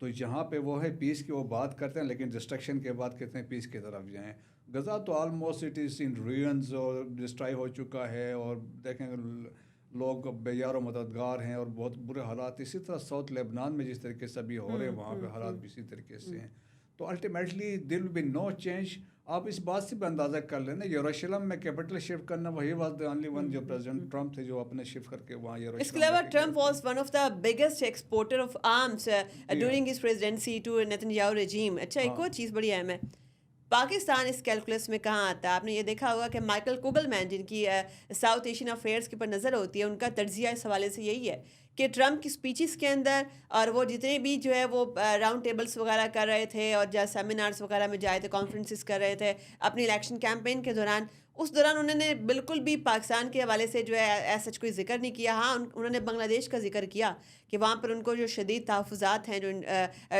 تو جہاں پہ وہ ہے پیس کی وہ بات کرتے ہیں لیکن ڈسٹرکشن کے بعد کہتے ہیں پیس کی طرف جائیں. غزہ تو almost it is in ruins اور ڈسٹرائی ہو چکا ہے, اور دیکھیں لوگ بے یار و مددگار ہیں اور بہت برے حالات. اسی طرح ساؤتھ لیبنان میں جس طریقے سے ابھی ہو رہے ہیں وہاں پہ حالات بھی اسی طریقے سے ہیں. تو ultimately there will be no change. آپ اس بات سے بھی اندازہ کر لیں نا, یروشلم میں کیپٹل شفٹ کرنا وہی واز دی اونلی ون جو پریزیڈنٹ ٹرمپ تھے جو اپنے شفٹ کر کے وہاں یروشلم. اس کے علاوہ Trump was one of the biggest exporter of arms during his presidency to Netanyahu regime. اچھا ایک اور چیز بڑی اہم ہے, پاکستان اس کیلکولس میں کہاں آتا ہے؟ آپ نے یہ دیکھا ہوگا کہ مائیکل کوگل مین جن کی ساؤتھ ایشین افیئرس کے اوپر نظر ہوتی ہے, ان کا تجزیہ اس حوالے سے یہی ہے کہ ٹرمپ کی اسپیچز کے اندر اور وہ جتنے بھی جو ہے وہ راؤنڈ ٹیبلس وغیرہ کر رہے تھے اور جہاں سیمینارس وغیرہ میں جائے تھے, کانفرنسز کر رہے تھے اپنی الیکشن کیمپین کے دوران, اس دوران انہوں نے بالکل بھی پاکستان کے حوالے سے جو ہے ایسا کوئی ذکر نہیں کیا. ہاں انہوں نے بنگلہ دیش کا ذکر کیا کہ وہاں پر ان کو جو شدید تحفظات ہیں,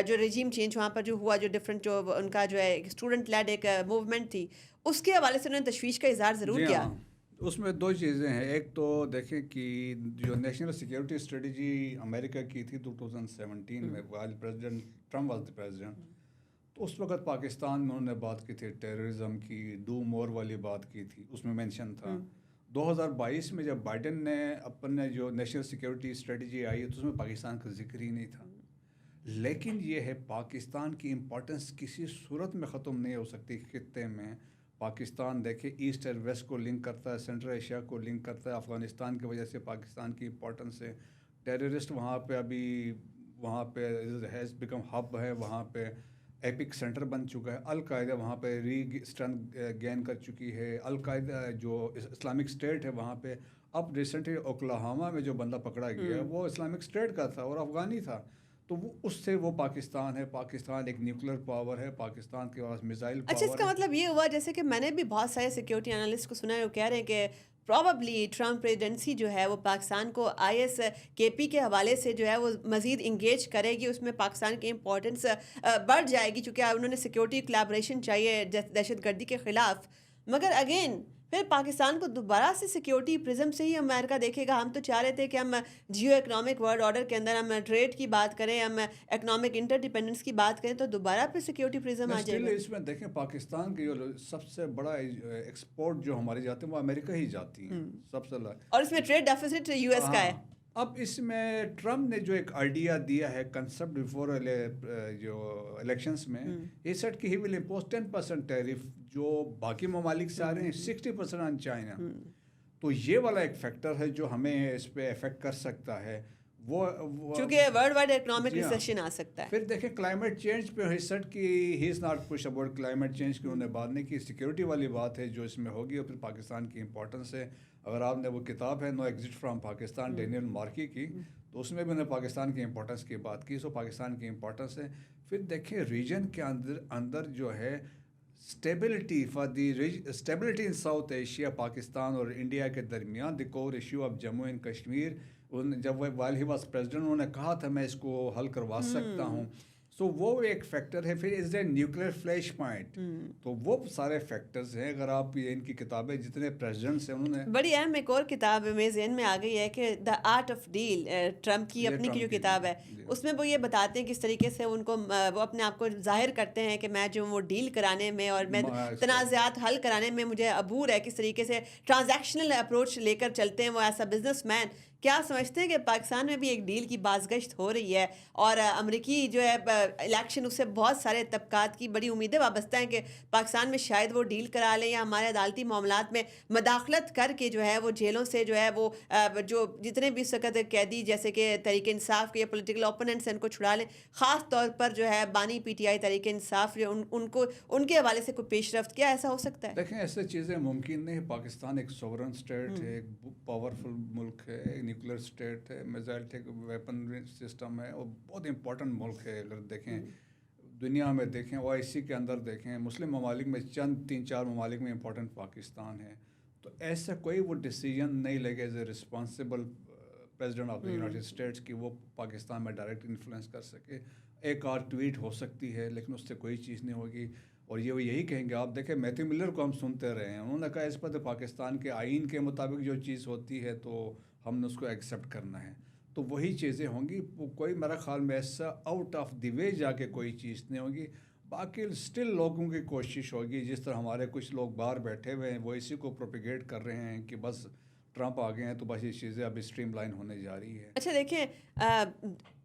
جو رجیم چینج وہاں پر جو ہوا, جو ڈفرینٹ جو ان کا جو ہے اسٹوڈنٹ لیڈ ایک موومنٹ تھی, اس کے حوالے سے انہوں نے تشویش کا اظہار ضرور کیا. اس میں دو چیزیں ہیں. ایک تو دیکھیں کہ جو نیشنل سیکیورٹی اسٹریٹجی امریکہ کی تھی 2017 میں, while president Trump was the president, تو اس وقت پاکستان میں انہوں نے بات کی تھی ٹیررزم کی, ڈو مور والی بات کی تھی, اس میں مینشن تھا. 2022 میں جب بائیڈن نے اپنے جو نیشنل سیکیورٹی اسٹریٹجی آئی تو اس میں پاکستان کا ذکر ہی نہیں تھا. لیکن یہ ہے پاکستان کی امپورٹنس کسی صورت میں ختم نہیں ہو سکتی خطے میں. پاکستان دیکھیں ایسٹ اور ویسٹ کو لنک کرتا ہے, سینٹرل ایشیا کو لنک کرتا ہے. افغانستان کی وجہ سے پاکستان کی امپورٹنس ہے. ٹیررسٹ وہاں پہ ابھی وہاں پہ ہیز بیکم ہب ہے, وہاں پہ ایپک سینٹر بن چکا ہے. القاعدہ وہاں پہ ری اسٹرینتھ گین کر چکی ہے. القاعدہ جو اسلامک اسٹیٹ ہے وہاں پہ, اب ریسنٹلی اوکلاہوما میں جو بندہ پکڑا گیا ہے وہ اسلامک اسٹیٹ کا تھا اور افغانی تھا. تو وہ اس سے وہ پاکستان ہے. پاکستان ایک نیوکلیر پاور ہے, پاکستان کے پاس میزائل پاور. اچھا اس کا مطلب یہ ہوا, جیسے کہ میں نے بھی بہت سارے سیکیورٹی انالسٹ کو سنا ہے, وہ کہہ رہے ہیں کہ پراببلی ٹرمپ پریزیڈنسی جو ہے وہ پاکستان کو آئی ایس کے پی کے حوالے سے جو ہے وہ مزید انگیج کرے گی, اس میں پاکستان کی امپورٹنس بڑھ جائے گی, چونکہ انہوں نے سیکیورٹی کولیبریشن چاہیے دہشت گردی کے خلاف. مگر اگین پھر پاکستان کو دوبارہ سے سیکیورٹی پرزم سے ہی امریکہ دیکھے گا. ہم تو چاہ رہے تھے کہ ہم جیو اکنامک ورلڈ آرڈر کے اندر ہم ٹریڈ کی بات کریں, ہم اکنامک انٹر ڈیپینڈنس کی بات کریں, تو دوبارہ پھر سیکیورٹی پرزم آ جائے گا. اس میں دیکھیں پاکستان کی جو سب سے بڑا ایکسپورٹ جو ہماری جاتے ہیں وہ امریکہ ہی جاتی ہیں سب سے, اور اس میں ٹریڈ ڈیفیسٹ یو ایس کا ہے. اب اس میں ٹرمپ نے جو ایک آئیڈیا دیا ہے کنسپٹ بیفور جو الیکشنس میں, یہ سیٹ کہ ہی ول امپوز 10% ٹیرف جو باقی ممالک سے آ رہے ہیں, 60% آن چائنا. تو یہ والا ایک فیکٹر ہے جو ہمیں اس پہ افیکٹ کر سکتا ہے. وہ چونکہ ورلڈ وائڈ اکنامک ریسیشن آ سکتا ہے. پھر دیکھیں کلائمیٹ چینج پہ ہسٹ کی he is not push about climate change کی, انہوں نے بات نہیں کی. سیکیورٹی والی بات ہے جو اس میں ہوگی, اور پھر پاکستان کی امپورٹنس ہے. اگر آپ نے وہ کتاب ہے نو ایگزٹ فرام پاکستان ڈینیل مارکی کی, تو اس میں بھی انہوں نے پاکستان کی امپورٹنس کی بات کی. سو پاکستان کی امپورٹنس ہے. پھر دیکھیں ریجن کے اندر جو ہے stability for the stability in South Asia, Pakistan اور انڈیا کے درمیان, the core issue of Jammu and Kashmir. جب وائل ہی واز پریزیڈنٹ انہوں نے کہا تھا میں اس کو حل کروا سکتا ہوں. سو وہ ایک فیکٹر ہے. پھر از اے نیوکلیر فلیش پوائنٹ. تو وہ سارے فیکٹرز ہیں. اگر آپ یہ ان کی کتابیں جتنے پریزیڈنٹس ہیں انہوں نے, بڑی اہم ایک اور کتاب میں ذہن میں آ گئی ہے کہ the art of deal, Trump کی اپنی کی جو کتاب ہے, اس میں وہ یہ بتاتے ہیں کس طریقے سے ان کو وہ اپنے آپ کو ظاہر کرتے ہیں کہ میں جو وہ ڈیل کرانے میں اور میں تنازعات حل کرانے میں مجھے عبور ہے, کس طریقے سے ٹرانزیکشنل اپروچ لے کر چلتے ہیں وہ ایسا بزنس مین. کیا سمجھتے ہیں کہ پاکستان میں بھی ایک ڈیل کی بازگشت ہو رہی ہے, اور امریکی جو ہے الیکشن اس سے بہت سارے طبقات کی بڑی امیدیں وابستہ ہیں کہ پاکستان میں شاید وہ ڈیل کرا لیں یا ہمارے عدالتی معاملات میں مداخلت کر کے جو ہے وہ جیلوں سے جو ہے وہ جو جتنے بھی اس وقت قیدی جیسے کہ تحریک انصاف کے یا پولیٹیکل اوپوننٹس ہیں ان کو چھڑا لیں. خاص طور پر جو ہے بانی P T I Tehreek Insaf جو ان کے حوالے سے کوئی پیش رفت, کیا ایسا ہو سکتا ہے؟ دیکھیں ایسے چیزیں ممکن نہیں. پاکستان ایک سورن اسٹیٹ ہے, ایک پاورفل ملک ہے, نیوکلیر اسٹیٹ ہے, میزائل ویپن سسٹم ہے, اور بہت امپورٹنٹ ملک ہے. اگر دیکھیں دنیا میں دیکھیں, او آئی سی کے اندر دیکھیں, مسلم ممالک میں چند 3-4 ممالک میں امپورٹنٹ پاکستان ہے. تو ایسا کوئی وہ ڈیسیجن نہیں لگے as a responsible president of the United States کی وہ پاکستان میں ڈائریکٹ انفلوئنس کر سکے. ایک اور ٹویٹ ہو سکتی ہے لیکن اس سے کوئی چیز نہیں ہوگی. اور یہ وہ یہی کہیں گے. آپ دیکھیں میتھیو ملر کو ہم سنتے رہے ہیں, انہوں نے کہا اس پر پاکستان کے آئین کے مطابق جو چیز ہوتی ہے تو ہم نے اس کو ایکسیپٹ کرنا ہے. تو وہی چیزیں ہوں گی. کوئی میرا خیال میں ایسا آؤٹ آف دی وے جا کے کوئی چیز نہیں ہوگی. باقی اسٹل لوگوں کی کوشش ہوگی, جس طرح ہمارے کچھ لوگ باہر بیٹھے ہوئے ہیں وہ اسی کو پروپیگیٹ کر رہے ہیں کہ بس ٹرمپ آ گئے ہیں تو بس یہ چیزیں اب اسٹریم لائن ہونے جا رہی ہے. اچھا دیکھیں,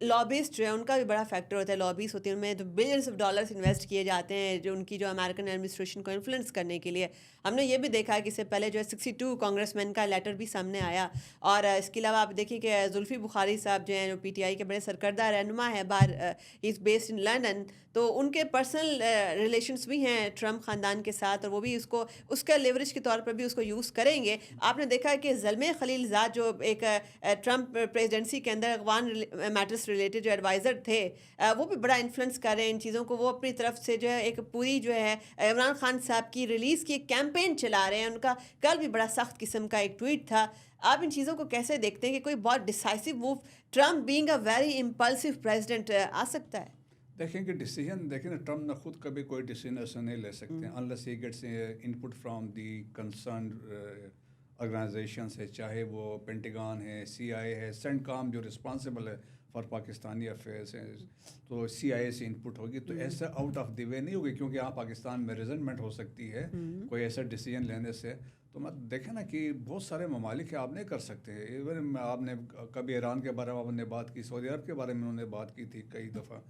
لابیسٹ جو ہے ان کا بھی بڑا فیکٹر ہوتا ہے. لابیز ہوتی ہیں, ان میں تو بلینس آف ڈالرس انویسٹ کیے جاتے ہیں جو ان کی جو امریکن ایڈمنسٹریشن کو انفلوئنس کرنے کے لیے. ہم نے یہ بھی دیکھا ہے کہ اس سے پہلے جو ہے 62 کانگریس مین کا لیٹر بھی سامنے آیا. اور اس کے علاوہ آپ دیکھیں کہ زلفی بخاری صاحب جو ہیں جو پی ٹی آئی کے بڑے سرکردہ رہنما ہیں باہر, ہی از بیسڈ ان لنڈن, تو ان کے پرسنل ریلیشنس بھی ہیں ٹرمپ خاندان کے ساتھ, اور وہ بھی اس کو اس کا لیوریج کے طور پر بھی اس کو یوز کریں گے. آپ نے دیکھا ہے کہ زلمے خلیل زاد جو ایک ٹرمپ پریزیڈنسی کے اندر افغان میٹرس ریلیٹڈ جو ایڈوائزر تھے, وہ بھی بڑا انفلوئنس کر رہے ہیں ان چیزوں کو. وہ اپنی طرف سے جو ہے ایک پوری جو ہے عمران خان صاحب کی ریلیز کی ایک کیمپین چلا رہے ہیں. ان کا کل بھی بڑا سخت قسم کا ایک ٹویٹ تھا. آپ ان چیزوں کو کیسے دیکھتے ہیں کہ کوئی بہت decisive move, Trump being a very impulsive president, آ سکتا ہے؟ دیکھیں کہ ڈیسیجن دیکھیں نا, ٹرمپ نے خود کبھی کوئی ڈیسیجن ایسا نہیں لے سکتے unless he gets input from the concerned organisations ہے, چاہے وہ پینٹیگان ہے, سی آئی ہے, سینٹ کام جو رسپانسبل ہے فار پاکستانی افیئرس ہیں, تو سی آئی اے سے ان پٹ ہوگی. تو ایسا آؤٹ آف دی وے نہیں ہوگی, کیونکہ یہاں پاکستان میں ریزنٹمنٹ ہو سکتی ہے کوئی ایسا ڈیسیجن لینے سے. تو میں دیکھیں نا کہ بہت سارے ممالک ہیں, آپ نہیں کر سکتے. ایون آپ نے کبھی ایران کے بارے میں آپ نے بات کی, سعودی عرب کے بارے میں انہوں نے بات کی تھی کئی دفعہ,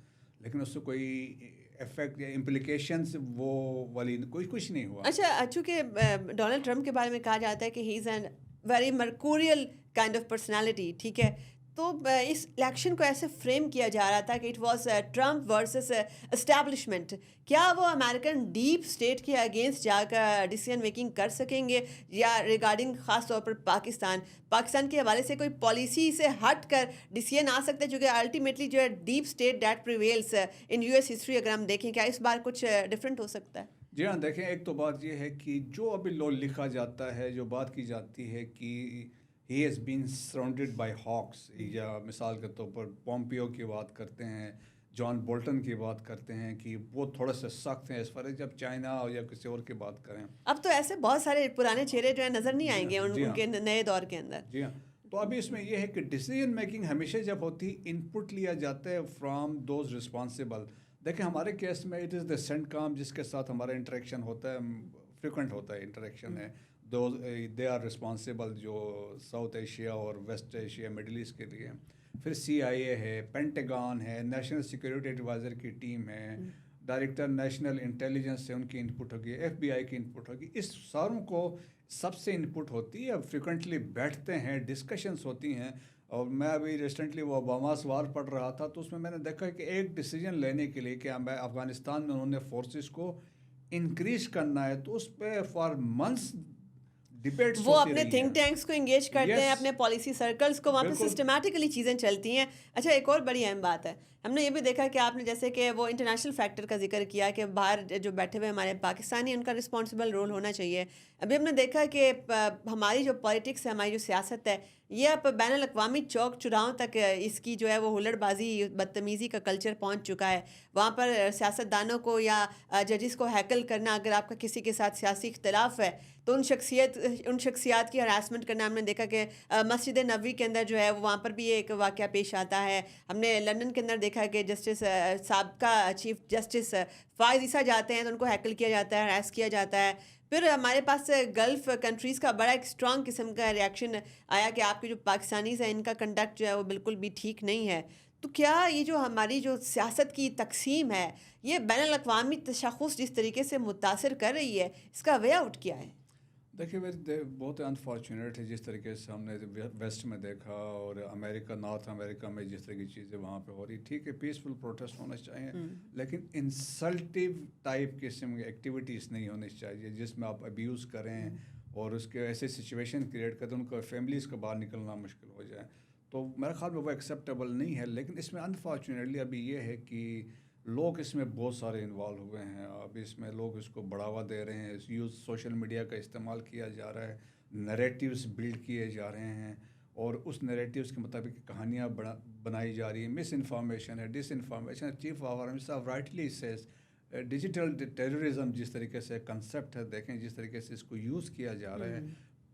لیکن اس سے کوئی افیکٹ یا امپلیکیشنس وہ والی کچھ نہیں ہوا. اچھا, چونکہ ڈونلڈ ٹرمپ کے بارے میں کہا جاتا ہے کہ he is an very mercurial kind of personality, ٹھیک ہے, تو اس الیکشن کو ایسے فریم کیا جا رہا تھا کہ it was Trump versus establishment. کیا وہ امریکن ڈیپ اسٹیٹ کے اگینسٹ جا کر ڈیسیزن میکنگ کر سکیں گے, یا ریگارڈنگ خاص طور پر پاکستان کے حوالے سے کوئی پالیسی سے ہٹ کر ڈیسیزن آ سکتے ہیں, جو کہ الٹیمیٹلی جو ہے deep state that پریویلس in U S history اگر ہم دیکھیں, کیا اس بار کچھ ڈفرینٹ ہو سکتا ہے؟ جی ہاں, دیکھیں ایک تو بات یہ ہے کہ جو ابھی لو لکھا جاتا ہے, جو بات کی جاتی ہے کہ he has been surrounded by ہاکس, یا مثال کے طور پر پومپیو کی بات کرتے ہیں, جان بولٹن کی بات کرتے ہیں کہ وہ تھوڑا سا سخت ہیں اس پر, جب چائنا یا کسی اور کی بات کریں. اب تو ایسے بہت سارے پرانے چہرے جو ہیں نظر نہیں آئیں گے ان کے نئے دور کے اندر. جی ہاں, تو ابھی اس میں یہ ہے کہ ڈیسیجن میکنگ ہمیشہ جب ہوتی ان پٹ لیا جاتا ہے فرام دوز رسپانسبل. دیکھیں ہمارے کیس میں اٹ از دا سینٹ کام جس کے ساتھ ہمارا انٹریکشن ہوتا ہے, فریکوینٹ ہوتا ہے انٹریکشن ہے. دے آر رسپانسبل جو ساؤتھ ایشیا اور ویسٹ ایشیا مڈل ایسٹ کے لیے. پھر سی آئی اے ہے, پینٹیگان ہے, نیشنل سیکورٹی ایڈوائزر کی ٹیم ہے, ڈائریکٹر نیشنل انٹیلیجنس سے ان کی ان پٹ ہوگی, ایف بی آئی کی ان پٹ ہوگی. اس ساروں کو سب سے ان پٹ ہوتی ہے, فریکوینٹلی بیٹھتے ہیں, ڈسکشنس ہوتی ہیں. اور میں ابھی ریسنٹلی وہ اوباما سوال پڑھ رہا تھا, تو اس میں نے دیکھا کہ ایک ڈیسیجن لینے کے لیے کہ افغانستان میں انہوں نے فورسز کو انکریز کرنا ہے, تو اس پہ فار منتھس ڈبیٹس وہ اپنے تھنک ٹینکس کو انگیج کرتے ہیں, اپنے پالیسی سرکلز کو, وہاں پہ بالکل سسٹمیٹکلی چیزیں چلتی ہیں. اچھا, ایک اور بڑی اہم بات ہے, ہم نے یہ بھی دیکھا کہ آپ نے جیسے کہ وہ انٹرنیشنل فیکٹر کا ذکر کیا کہ باہر جو بیٹھے ہوئے ہمارے پاکستانی, ان کا رسپانسبل رول ہونا چاہیے. ابھی ہم نے دیکھا کہ ہماری جو پالیٹکس ہے, ہماری جو سیاست ہے, یہ اب بین الاقوامی چوک چراہوں تک اس کی جو ہے وہ ہلڑ بازی, بدتمیزی کا کلچر پہنچ چکا ہے. وہاں پر سیاستدانوں کو یا ججز کو ہیکل کرنا, اگر آپ کا کسی کے ساتھ سیاسی اختلاف ہے تو ان شخصیات کی ہراسمنٹ کرنا. ہم نے دیکھا کہ مسجد نبوی کے اندر جو ہے وہاں پر بھی ایک واقعہ پیش آتا ہے. ہم نے لندن کے اندر دیکھا کہ جسٹس سابقہ چیف جسٹس فائز عیسیٰ جاتے ہیں تو ان کو ہیکل کیا جاتا ہے, ہراس کیا جاتا ہے. پھر ہمارے پاس گلف کنٹریز کا بڑا ایک اسٹرانگ قسم کا ریئیکشن آیا کہ آپ کے جو پاکستانیز ہیں ان کا کنڈکٹ جو ہے وہ بالکل بھی ٹھیک نہیں ہے. تو کیا یہ جو ہماری جو سیاست کی تقسیم ہے, یہ بین الاقوامی تشخص جس طریقے سے متاثر کر رہی ہے, اس کا وے آؤٹ کیا ہے؟ دیکھیے بہت انفارچونیٹ ہے جس طریقے سے ہم نے ویسٹ میں دیکھا, اور امریکہ, نارتھ امریکہ میں جس طرح کی چیزیں وہاں پہ ہو رہی. ٹھیک ہے, پیسفل پروٹیسٹ ہونا چاہیے, لیکن انسلٹیو ٹائپ قسم کی ایکٹیویٹیز نہیں ہونی چاہیے جس میں آپ ابیوز کریں اور اس کے ایسے سچویشن کریٹ کریں ان کو فیملیز کا باہر نکلنا مشکل ہو جائے. تو میرے خیال میں وہ ایکسیپٹیبل نہیں ہے. لیکن اس میں انفارچونیٹلی ابھی یہ ہے کہ لوگ اس میں بہت سارے انوالو ہوئے ہیں. اب اس میں لوگ اس کو بڑھاوا دے رہے ہیں, سوشل میڈیا کا استعمال کیا جا رہا ہے, نریٹیوز بلڈ کیے جا رہے ہیں, اور اس نریٹیوز کے مطابق کہانیاں بنائی جا رہی ہیں. مس انفارمیشن ہے, ڈس انفارمیشن. چیف آف آرمی صاحب رائٹلی سیز ڈیجیٹل ٹیررزم جس طریقے سے کنسیپٹ ہے, دیکھیں جس طریقے سے اس کو یوز کیا جا رہا ہے,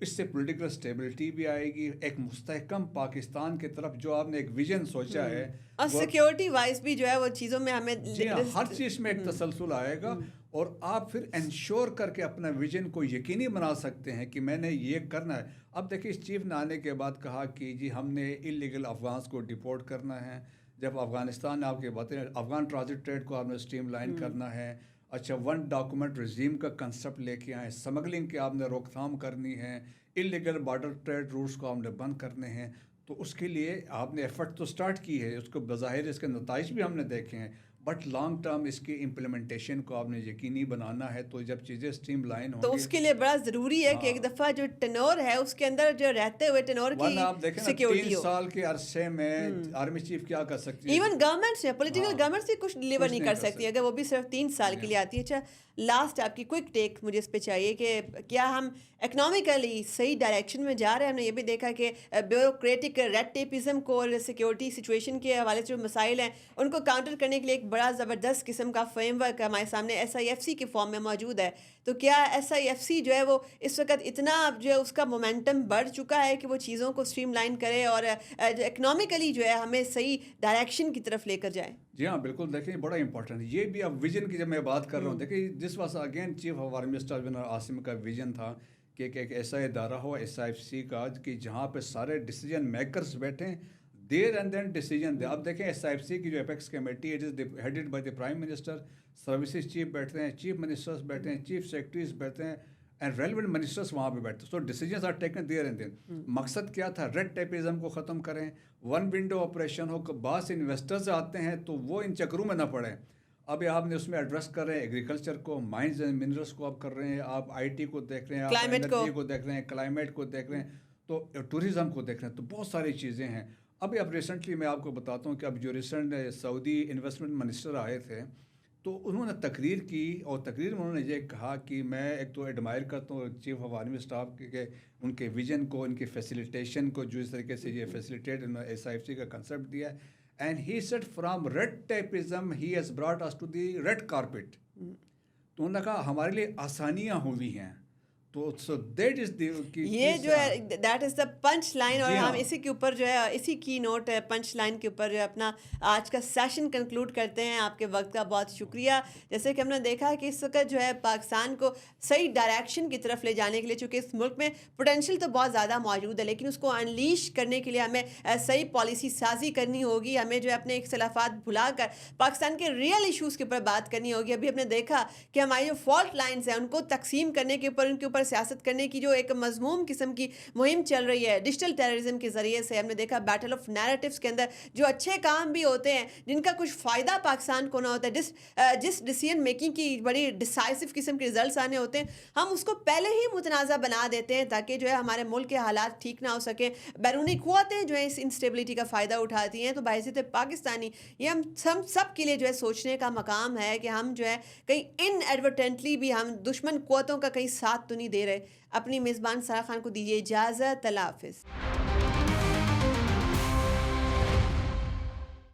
اس سے پولیٹیکل اسٹیبلٹی بھی آئے گی, ایک مستحکم پاکستان کی طرف جو آپ نے ایک ویژن سوچا ہے, اور سیکیورٹی وائز بھی جو ہے وہ چیزوں میں ہمیں جی ہاں, ہر چیز میں ایک تسلسل آئے گا, اور آپ پھر انشور کر کے اپنا ویژن کو یقینی بنا سکتے ہیں کہ میں نے یہ کرنا ہے. اب دیکھیے اس چیف نے آنے کے بعد کہا کہ جی ہم نے انلیگل افغانس کو ڈپورٹ کرنا ہے. جب افغانستان نے آپ کے باتیں افغان ٹرانزٹ ٹریڈ کو آپ نے اسٹریم لائن کرنا ہے. اچھا, ون ڈاکومنٹ رزیم کا کنسپٹ لے کے آئے, اسمگلنگ کی آپ نے روک تھام کرنی ہے, انلیگل بارڈر ٹریڈ روٹس کو آپ نے بند کرنے ہیں. تو اس کے لیے آپ نے ایفرٹ تو سٹارٹ کی ہے, اس کو بظاہر اس کے نتائج بھی ہم نے دیکھے ہیں, بٹ لانگ ٹرم اس کی امپلیمنٹیشن کو آپ نے یقینی بنانا ہے. تو جب چیزیں اسٹریم لائن ہوں گی تو اس کے لیے بڑا ضروری ہے کہ ایک دفعہ جو ٹینور ہے اس کے اندر جو رہتے ہوئے ٹینور کی آپ دیکھیں نا 3 سال کے عرصے میں آرمی چیف کیا کر سکتی ہے, ایون گورنمنٹس ہیں, پولیٹیکل گورنمنٹس بھی کچھ ڈلیور نہیں کر سکتی اگر وہ بھی صرف 3 سال کے لیے آتی ہے. اچھا, لاسٹ آپ کی کوئک ٹیک مجھے اس پہ چاہیے کہ کیا ہم اکنامیکلی صحیح ڈائریکشن میں جا رہے ہیں؟ ہم نے یہ بھی دیکھا کہ بیوروکریٹک ریڈ ٹیپزم کو اور سیکیورٹی سچویشن کے حوالے سے جو مسائل ہیں ان کو کاؤنٹر کرنے کے لیے ایک بڑا زبردست قسم کا فریم ورک ہمارے سامنے SIFC کے فارم میں موجود ہے. تو کیا SIFC جو ہے وہ اس وقت اتنا جو ہے اس کا مومنٹم بڑھ چکا ہے کہ وہ چیزوں کو اسٹریم لائن کرے اور اکنامیکلی جو ہے ہمیں صحیح ڈائریکشن کی طرف لے کر جائے؟ جی ہاں بالکل, دیکھیں بڑا امپورٹنٹ ہے یہ بھی. اب ویژن کی جب میں بات کر رہا ہوں, دیکھیں this was again chief of army staff general Asim کا ویژن تھا کہ ایک ایسا ادارہ ہو SIFC کا کہ جہاں پہ سارے ڈیسیجن میکرز بیٹھیں, دیر اینڈ دین ڈیسیجن دیں. اب دیکھیں SIFC کی جو apex committee it is headed by the prime minister, services chief بیٹھتے ہیں, چیف منسٹرز بیٹھتے ہیں, چیف سیکرٹریز بیٹھتے ہیں, اینڈ ریلیونٹ منسٹرس وہاں پہ بیٹھتے ہیں. So decisions are taken there and then. مقصد کیا تھا؟ ریڈ ٹیپزم کو ختم کریں, ون ونڈو آپریشن ہو. بعض انویسٹرز آتے ہیں تو وہ ان چکروں میں نہ پڑیں. ابھی آپ نے اس میں ایڈریس کر رہے ہیں ایگریکلچر کو, مائنز اینڈ منرلس کو آپ کر رہے ہیں, آپ IT کو دیکھ رہے ہیں, آپ انرجی کو دیکھ رہے ہیں, کلائمیٹ کو دیکھ رہے ہیں, تو ٹورزم کو دیکھ رہے ہیں. تو بہت ساری چیزیں ہیں. ابھی اب ریسنٹلی میں آپ کو بتاتا ہوں کہ اب جو ریسنٹ سعودی انویسٹمنٹ منسٹر آئے تھے تو انہوں نے تقریر کی, اور تقریر میں انہوں نے یہ کہا کہ میں ایک تو ایڈمائر کرتا ہوں چیف آف آرمی اسٹاف کے ان کے ویژن کو, ان کی فیسیلیٹیشن کو, جو اس طریقے سے یہ فیسیلیٹیٹ SIFC کا کنسپٹ دیا ہے. And he set from red tapism he has brought us to the red carpet. تو انہوں نے کہا ہمارے لیے آسانیاں ہوئی ہیں. تو سو دیٹ از دی یہ جو ہے that is the punch line. اور ہم اسی کے اوپر جو ہے اسی کی نوٹ پنچ لائن کے اوپر جو ہے اپنا آج کا سیشن کنکلوڈ کرتے ہیں. آپ کے وقت کا بہت شکریہ. جیسے کہ ہم نے دیکھا کہ اس وقت جو ہے پاکستان کو صحیح ڈائریکشن کی طرف لے جانے کے لیے, چونکہ اس ملک میں پوٹینشیل تو بہت زیادہ موجود ہے, لیکن اس کو انلیش کرنے کے لیے ہمیں صحیح پالیسی سازی کرنی ہوگی. ہمیں جو ہے اپنے اختلافات بھلا کر پاکستان کے ریئل ایشوز کے اوپر بات کرنی ہوگی. ابھی ہم نے دیکھا کہ ہماری جو فالٹ لائنز ہیں ان کو تقسیم کرنے کے اوپر, ان کے اوپر سیاست کرنے کی جو ایک مضموم قسم کی مہم چل رہی ہے ڈیجیٹل ٹیررزم کے ذریعے سے. ہم نے دیکھا بیٹل آف نیریٹیوز کے اندر جو اچھے کام بھی ہوتے ہیں جن کا کچھ فائدہ پاکستان کو نہ ہوتا ہے, جس ڈیسیژن میکنگ کی بڑی ڈیسائسو قسم کے ریزلٹس آنے ہوتے ہیں, ہم اس کو پہلے ہی متنازع بنا دیتے ہیں تاکہ جو ہے ہمارے ملک کے حالات ٹھیک نہ ہو سکیں. بیرونی قوتیں جو ہیں اس انسٹیبلٹی کا فائدہ اٹھاتی ہیں. تو بحیثیت پاکستانی یہ ہم سب کے لیے جو ہے سوچنے کا مقام ہے کہ ہم جو ہے کہیں ان ایڈورٹنٹلی بھی ہم دشمن قوتوں کا کہیں ساتھ تو نہیں دے رہے. اپنی میزبان سارا خان کو دیجیے اجازت. اللہ حافظ.